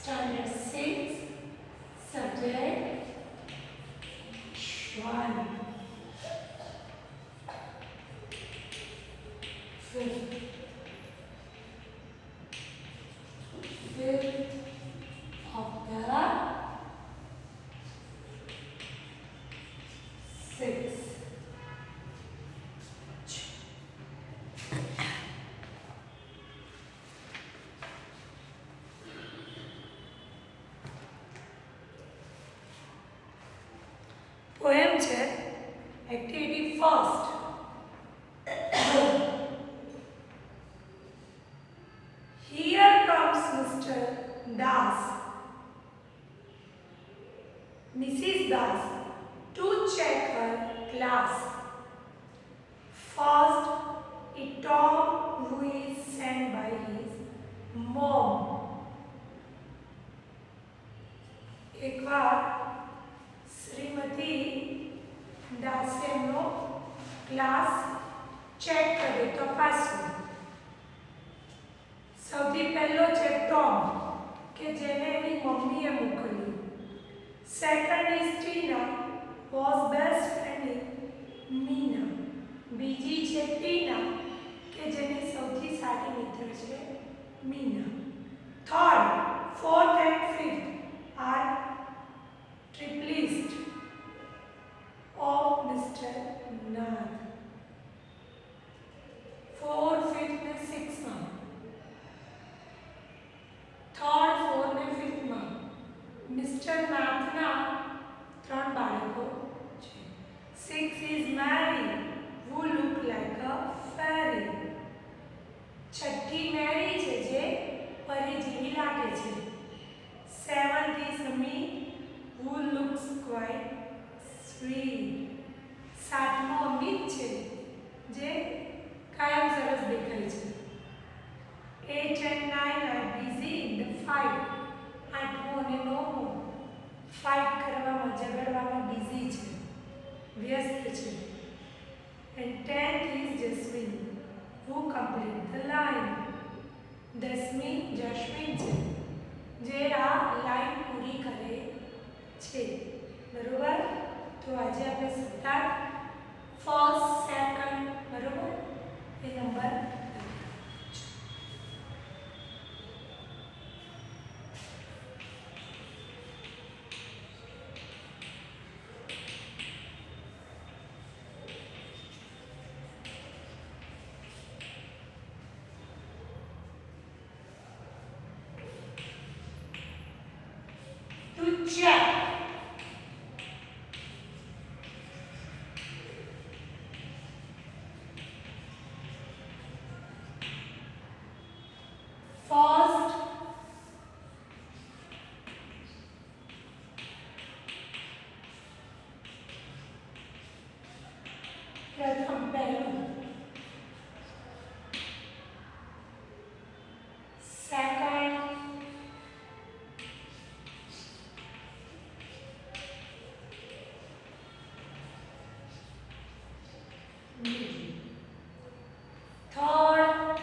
Standard 6, subject Shwan. Fifth of the 6. Poem છે activity first. Here comes Mr. Das, Mrs. Das, to check her class. First, a Tom who is sent by his mom. एक बार Shrimati दासेनो class check करे तपासो. સૌથી પહેલો છે Tom કે જેને એની મમ્મીએ મોકલ્યું. Second is Tina was best friend in Meena. બીજી છે ટીના કે જેની સૌથી સારી મિત્ર છે Meena. Third, fourth and fifth are triplets of Mr. Nath. 4, 5th ને 6th માં. 3rd, 4th ને 5th માં Mr. Nath ના 3 બાળકો છે. 6 is Mary who look like a fairy. છઠ્ઠી મેરી છે જે પરી જેવી લાગે છે. 7th is me who looks quite sweet. સાતમો અમિત છે જે કાયમ સરસ દેખાય છે. 8 and 9 are busy in the fight. આઠમો અને નવમો ફાઇટ કરવામાં ઝઘડવામાં બિઝી છે, વ્યસ્ત છે. And 10th is Jasmine who complete the line. દસમી જસ્મીન છે જે આ લાઈન પૂરી કરે છે. બરોબર. તો આજે આપણે સત્તા ફર્સ્ટ સેકન્ડ બરોબર એ નંબર to check. First, प्रथम पहलू. Second, third,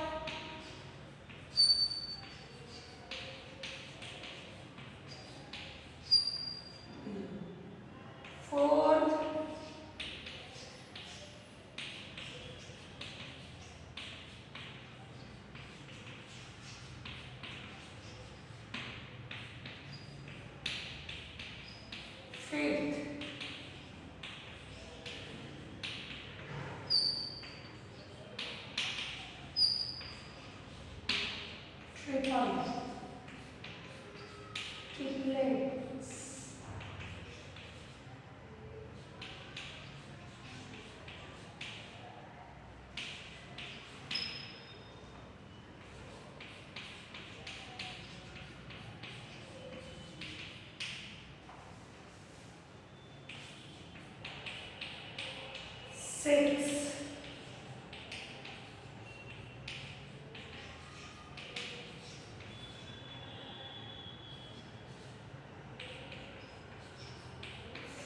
fourth, fifth, triplets, triplets. Six,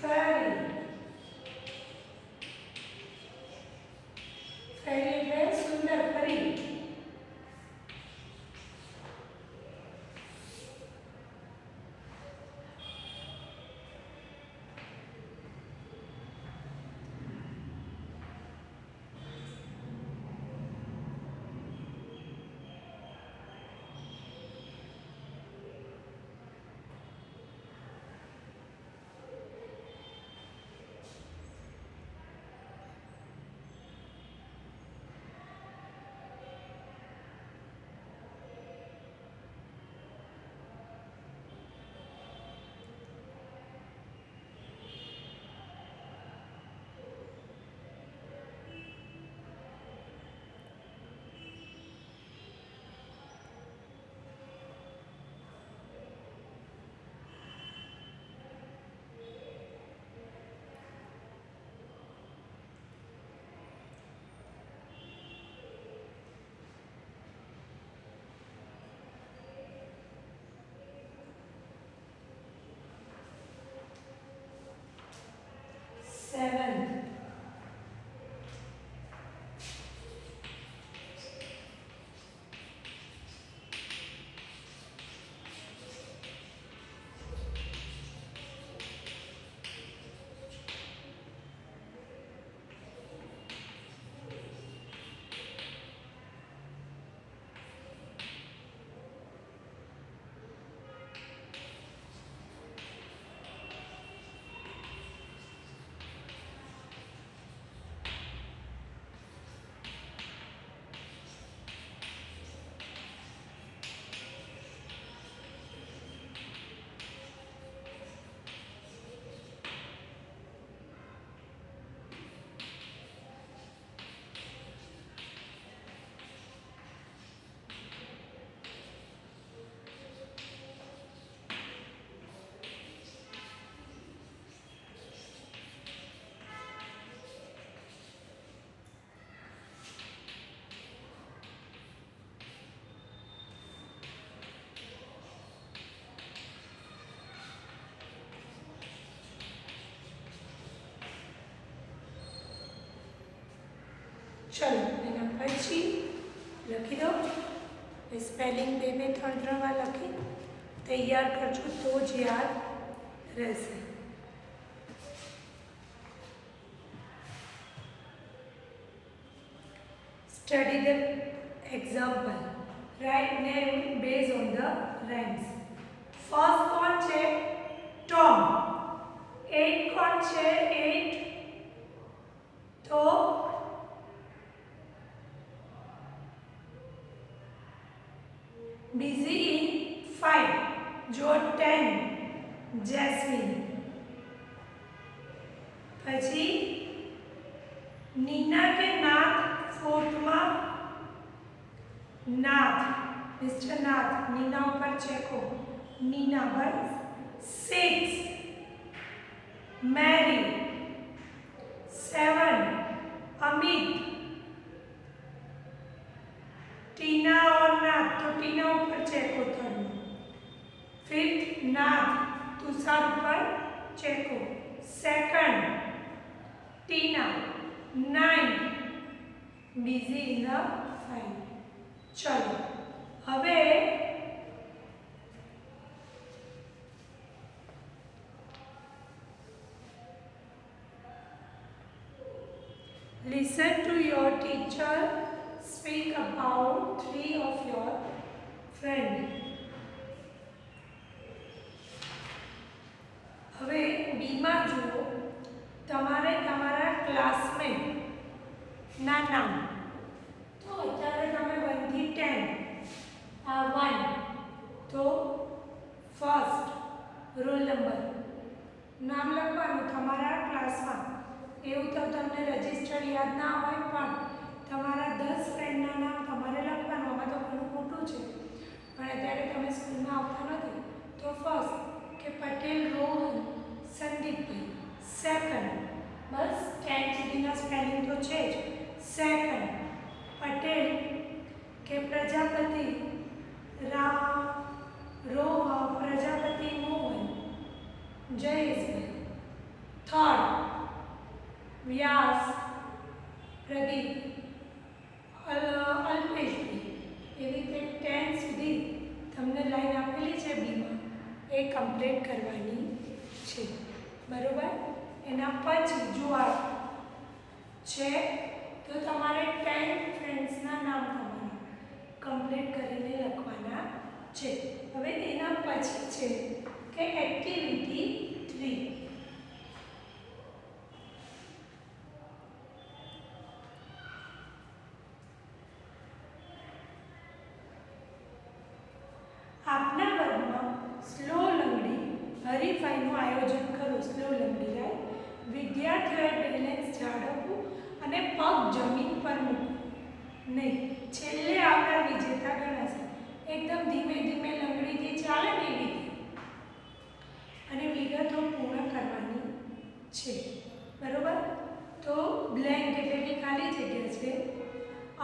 fairy, fairy એટલે સુંદર પરી. 7th. चलो एना पछी लखी दो स्पेलिंग बे बे त्रण त्रण वार लखी तैयार करजो तो ज याद रहेशे। Study the example. Write name based on the rhymes. First कौन छे? Tom. 8 कौन छे? 8 तो busy in 5 जो 10 Jasmine. પછી नीना के नाथ 4th માં नाथ मिस्टर नाथ नीना ऊपर चेको नीना पर 6 मैरी 7 अमित टीना और नाथ तो टीना ऊपर चेको 3rd 5th नाथ तुषार ऊपर चेको 2nd Tina 9 busy in the 5। चलो હવે listen to your teacher speak about 3 of your friend। હવે બી માં જુઓ તમારે તમારા ક્લાસમેટ ના નામ તો અત્યારે તમે 1 થી 10 આ 1 તો ફર્સ્ટ રોલ નંબર નામ લખવાનું તમારા ક્લાસમાં એવું તો તમને રજિસ્ટર યાદ ના હોય પણ તમારા 10 ફ્રેન્ડના નામ તમારે લખવાનું આમાં તો ઘણું મોટું છે પણ અત્યારે તમે સ્કૂલમાં આવતા નથી તો ફર્સ્ટ કે પટેલ રોહન સંદીપભાઈ સેકન્ડ બસ 10 સુધીના સ્પેલિંગ તો છે જ સેકન્ડ પટેલ કે પ્રજાપતિ રામ રોહ પ્રજાપતિ મોહન જયેશભાઈ થર્ડ વ્યાસ પ્રદીપ અલ્પેશભાઈ એવી રીતે 10 સુધી તમને લાઈન આપેલી છે બીમાં એ કમ્પ્લીટ કરવાની છે બરોબર। એના પછી જો આ છે તો તમારે 10 ફ્રેન્ડ્સના નામ તમારે કમ્પ્લીટ કરીને લખવાના છે। હવે એના પછી છે કે એક્ટિવિટી 3 આપના વર્ગમાં સ્લો લંગડી હરીફાઈનું આયોજન કરો। સ્લો લંગડી રાઈટ વિદ્યાર્થીઓએ બેલેન્સ જાળવવું અને પગ જમીન પર મૂકવું નહીં છેલ્લે આવનાર વિજેતા ગણાશે। એકદમ ધીમે ધીમે લંગડીથી ચાલે ને એવી અને વિગતો પૂર્ણ કરવાની છે બરોબર। તો બ્લેન્ક એટલે કે ખાલી જગ્યા છે।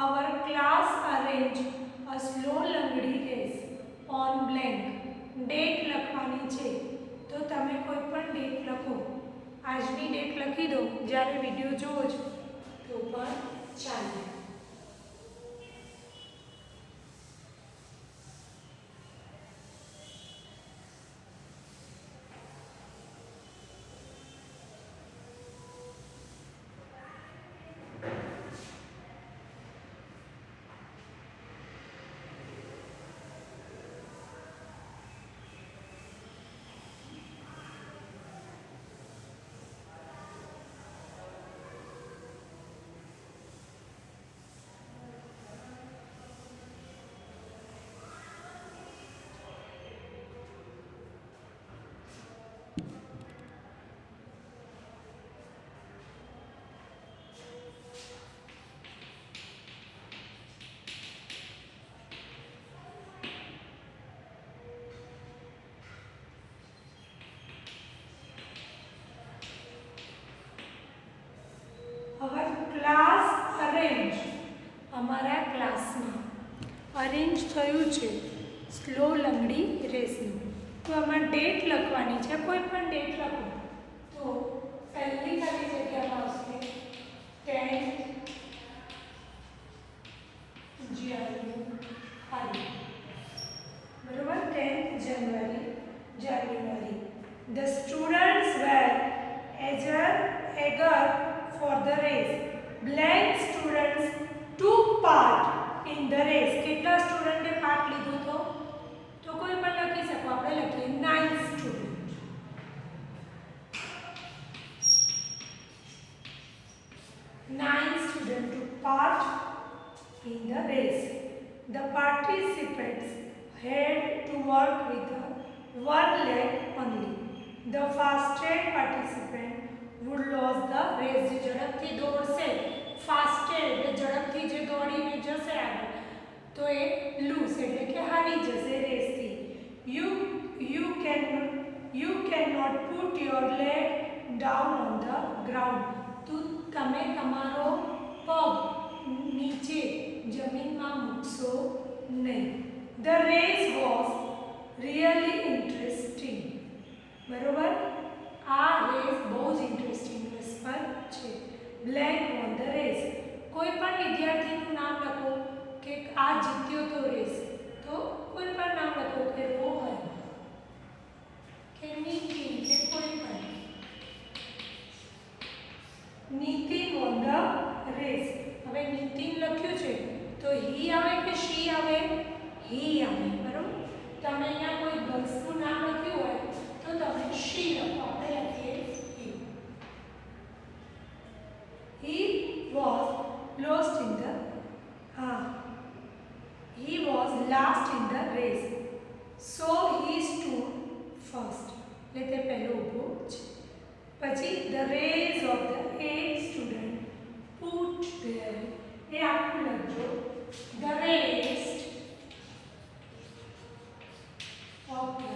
Our class arrange a slow langdi race on blank date લખવાની છે તો તમે કોઈ પણ ડેટ લખો આજની ડેટ લખી દો, જ્યારે વિડીયો જોવો છો તો પણ ચાલે. હવે ક્લાસ અરેન્જ, અમારા ક્લાસમાં અરેન્જ થયું છે સ્લો લંગડી રેસનું. તો આમાં ડેટ લખવાની છે, કોઈ પણ ડેટ લખો. તો પહેલી ખાલી જગ્યામાં આવશે 10 જાન્યુઆરી, બરોબર, 10 જાન્યુઆરી. The students were eager for the race. Blank students took part in the race. કેટલા સ્ટુડન્ટે પાર્ટ લીધો હતો? તો કોઈ પણ લખી શકો. આપણે લખીએ 9 student. 9 students took part in the race. The participants had to work with one leg only. The fastest participant would lose the race. જે ઝડપથી દોડશે, ફાસ્ટેડ એટલે ઝડપથી જે દોડીને જશે આગળ, તો એ લૂઝ એટલે કે હારી જશે રેસથી. You cannot put your leg down on the ground. તમે તમારો પગ નીચે જમીનમાં મૂકશો નહીં. The race was really interesting. બરોબર, આ રેસ બહુ જ ઇન્ટરેસ્ટિંગ રસપ્રદ છે. બ્લેક ઓન ધ રેસ, કોઈ પણ વિદ્યાર્થીનું નામ લખો કે આ જીત્યો તો રેસ, તો કોઈ પણ નામ લખો કે રોહન કે નિતિન કે કોઈ પણ. Nitin won the race. હવે નિતિન લખ્યું છે તો હી આવે કે શી આવે? હી આવે, બરોબર. તમે અહીંયા કોઈ ગર્લ્સનું નામ લખ્યું હોય તો તમે શી લખો. આપણે લખીએ હી. He was lost in the he was last in the race, so he stood first. એટલે તે પહેલો ઊભો છે. પછી the race of the 8 student put their, એ આખું લખજો. The race of the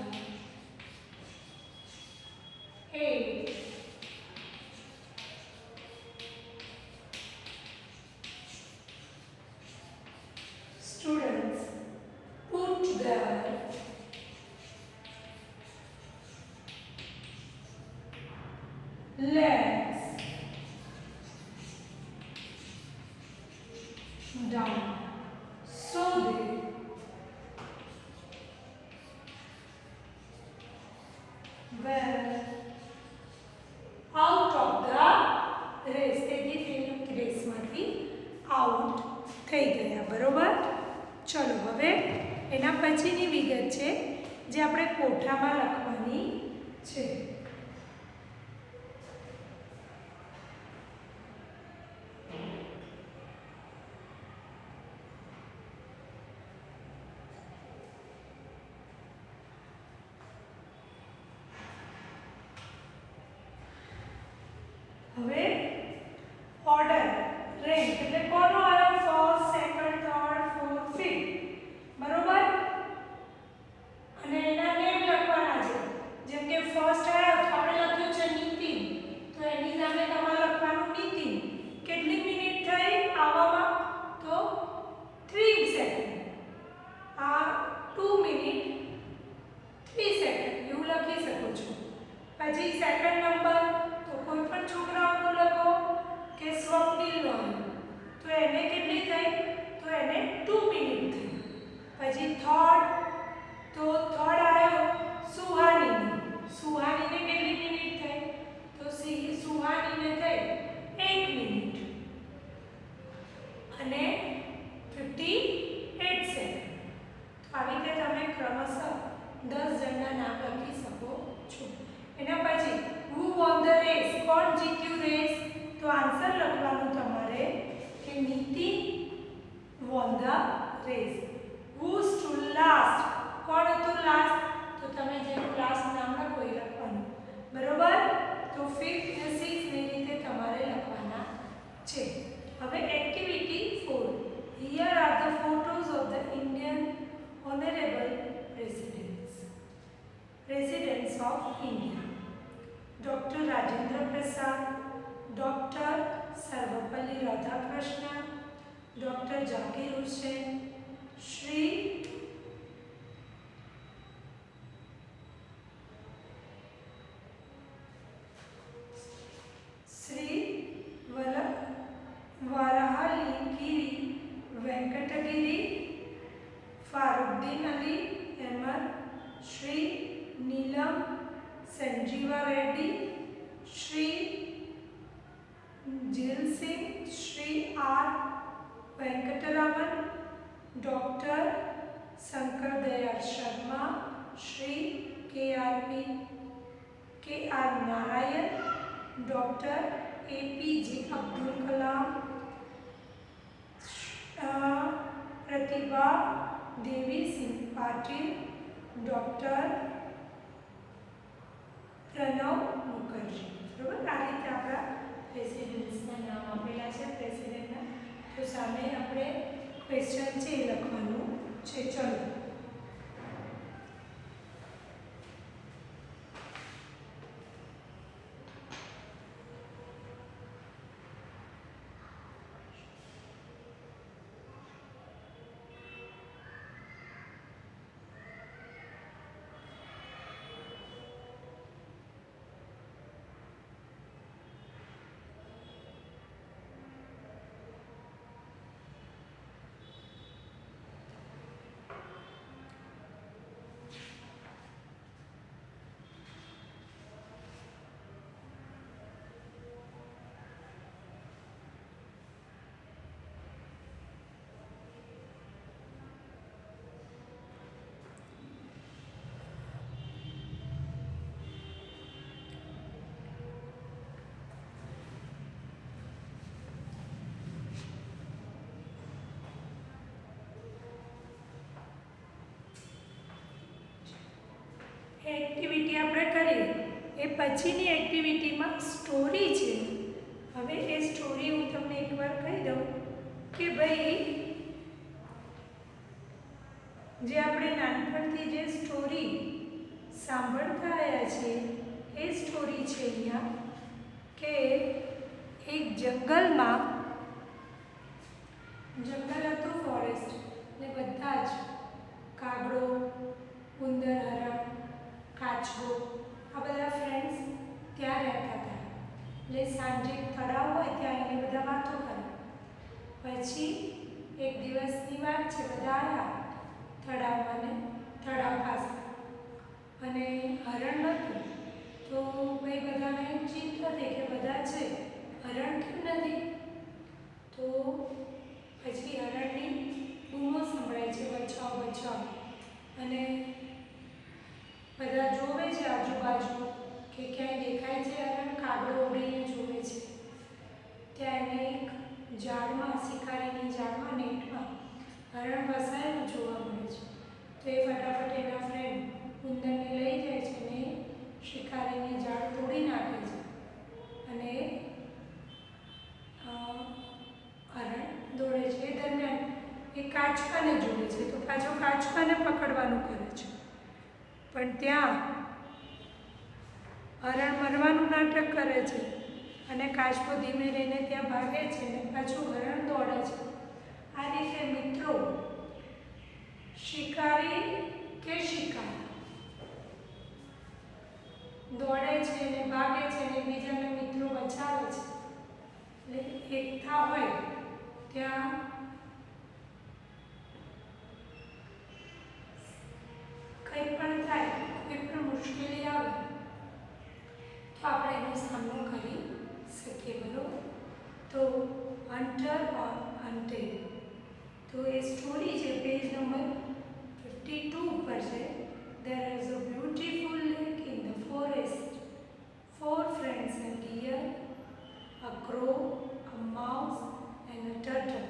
8 students put their legs down, so they were out of the race. તેથી તે રેસમાંથી આઉટ થઈ ગયા, બરોબર. ચલો હવે એના પછીની વિગત છે જે આપણે કોઠામાં લખવાની છે. હવે ઓર્ડર રેન્ક એટલે કોનો આવ્યો? First, second, third, fourth, fifth, બરોબર. અને એના નેમ લખવાના છે. જેમ કે ફર્સ્ટ આવ્યો તો આપણે લખ્યું છે નીતિન, તો એની સામે તમારે લખવાનું નીતિન. કેટલી મિનિટ થઈ આવવામાં? તો 3 સેકન્ડ. આ 2 મિનિટ 3 સેકન્ડ એવું લખી શકો છો. પછી સેકન્ડ નંબર તો કોઈ પણ છોકરાઓનું લખો કે સ્વપ્નિલનો તો એને કેટલી થઈ તો એને 2 મિનિટ થઈ. પછી થર્ડ તો થર્ડ આવ્યો સુહાનીનો. સુહાનીને કેટલી મિનિટ થઈ તો સુહાનીને થઈ 1 મિનિટ અને 58 સેકન્ડ. તો આવી રીતે તમે ક્રમશઃ 10 જણના નામ લખી શકો છો. એના પછી હુ વોન ધ રેસ, કોણ જીત્યું રેસ? તો આન્સર લખવાનું તમારે કે Nitin won the race. Who stood last, કોણ હતું લાસ્ટ? તો તમે જેનું લાસ્ટ નામ લખો એ લખવાનું. બરોબર? તો 5th અને 6th ની રીતે તમારે લખવાના છે. હવે activity 4. Here are the photos of the Indian honorable presidents of India. Dr. Rajendra Prasad, Dr. Sarvapalli Radhakrishnan, Dr. Zakir Hussain, Shri Varahaligiri Venkatagiri, Faruddin Ali Ahmed, Shri Neelam Sanjeeva Reddy, Shri Jil Singh, Shri R. Venkataraman, Dr. Shankar Dayal Sharma, Shri K.R. Narayan, Dr. APJ Abdul Kalam, Pratibha Devi Singh Patil, Dr. Pranav Mukherjee. બરાબર? આ રીતે આપણા પ્રેસિડેન્ટ્સના નામ આપેલા છે પ્રેસિડેન્ટના. તો સામે આપણે ક્વેશ્ચન છે એ લખવાનું છે. ચલો એક્ટિવિટી આપણે કરી એ પછીની એક્ટિવિટીમાં સ્ટોરી છે. હવે એ સ્ટોરી હું તમને એકવાર કહી દઉં કે ભાઈ જે આપણે નાનપણથી જે સ્ટોરી સાંભળતા આવ્યા છીએ એ સ્ટોરી છે અહીંયા કે એક જંગલ હતું ફોરેસ્ટ ને બધા જ કાગડો, ઉંદર, હરણ, કાચબો આ બધા ફ્રેન્ડ્સ ત્યાં રહેતા હતા. એટલે સાંજે તળાવ હોય ત્યાં એને બધા વાતો કરે. પછી એક દિવસની વાત છે, બધા આવ્યા તળાવ પાસે અને હરણ નહોતું. તો ભાઈ બધાને ચિંતા થઈ કે બધા છે હરણ કેમ નથી? તો પછી હરણની બૂમો સંભળાય છે, બચાવ બચાવ. અને બધા જોવે છે આજુબાજુ કે ક્યાંય દેખાય છે હરણ. કાગડો ઉડીને જોવે છે. ત્યાં એને એક ઝાડમાં, શિકારીની ઝાડમાં, નેટમાં હરણ ફસાયેલું જોવા મળે છે. તો એ ફટાફટ એના ફ્રેન્ડ ઉંદરને લઈ જાય છે અને શિકારીની ઝાડ તોડી નાખે છે અને હરણ દોડે છે. એ દરમિયાન એ કાચબાને જોડે છે તો પાછો કાચબાને પકડવાનું કરે છે. પણ ત્યાં હરણ મરવાનું નાટક કરે છે અને કાચબો ધીમે રહીને ત્યાં ભાગે છે અને પાછું હરણ દોડે છે. આ રીતે મિત્રો શિકારી કે શિકાર દોડે છે ને ભાગે છે ને એકબીજાને મિત્રો બચાવે છે, એટલે એકતા હોય ત્યાં કંઈ પણ થાય, કોઈ પણ મુશ્કેલી આવે તો આપણે એનો સામનો કરી શકીએ, બરોબર. તો હન્ટર ઓર હન્ટેડ, તો એ સ્ટોરી છે પેજ નંબર 52 ઉપર છે. There is a beautiful lake in the forest. 4 friends, a deer, a crow, a mouse, and a turtle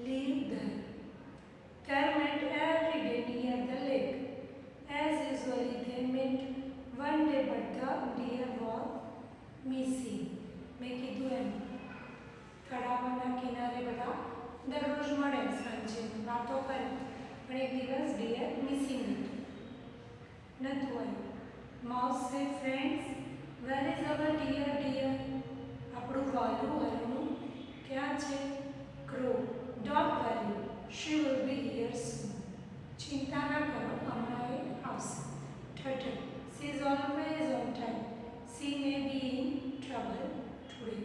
live there. They met every day near the lake. As usually, they met one day, but the deer was missing. મેં કીધું એમ તળાવના કિનારે બધા દરરોજ મળે, સાંજે વાતો કરે, પણ એક દિવસ ડિયર મિસિંગ નહોતું આવ્યું. Mouse say friends, where is our dear dear, આપણું વાલું હરણું ક્યાં છે? Crow, don't worry, she will be here soon, ચિંતા ના કરો, હમણાં એ આવશે. Turtle, she is always on time, she may be in trouble today,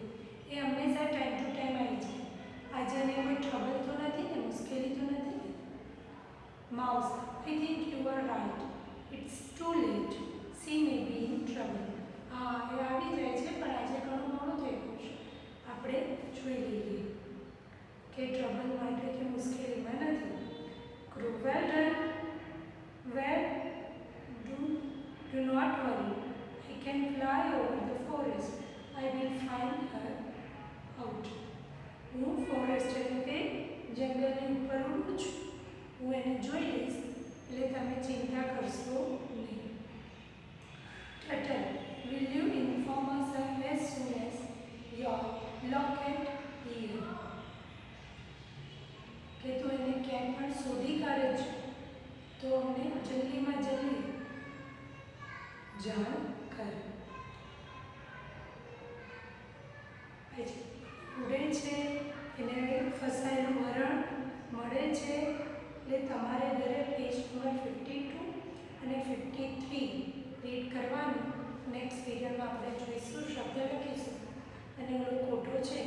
એ હંમેશા ટાઈમ ટુ ટાઈમ આવી જાય, આજે એને કોઈ ટ્રબલ તો નથી ને, મુશ્કેલી તો નથી ને. Mouse, I think you are right, it's too late, she may be in trouble, હા એ આવી જાય છે પણ આજે ઘણું મોડું થઈ ગયું છે, આપણે જોઈ લઈએ કે ટ્રબલમાં એટલે કે મુશ્કેલીમાં નથી. Crow, well done, well do not worry, I can fly over the forest, I will find her out, હું ફોરેસ્ટ એટલે કે જંગલની ઉપર ઉડું છું, હું એને જોઈ લઈશ, એટલે તમે ચિંતા કરશો નહીં. Turtle, will you inform us as soon as your locket here, કે તું એને ક્યાંય પણ શોધી કાઢે છે તો અમને જલ્દીમાં જલ્દી જાણ કર. ઉડે છે, એને ફસાયેલું હરણ મળે છે, એટલે તમારે ઘરે પેજ નંબર 52 અને 53 રીડ કરવાનું. નેક્સ્ટ પીરિયડમાં આપણે જોઈશું, શબ્દ લખીશું અને ઓલો ખોટો છે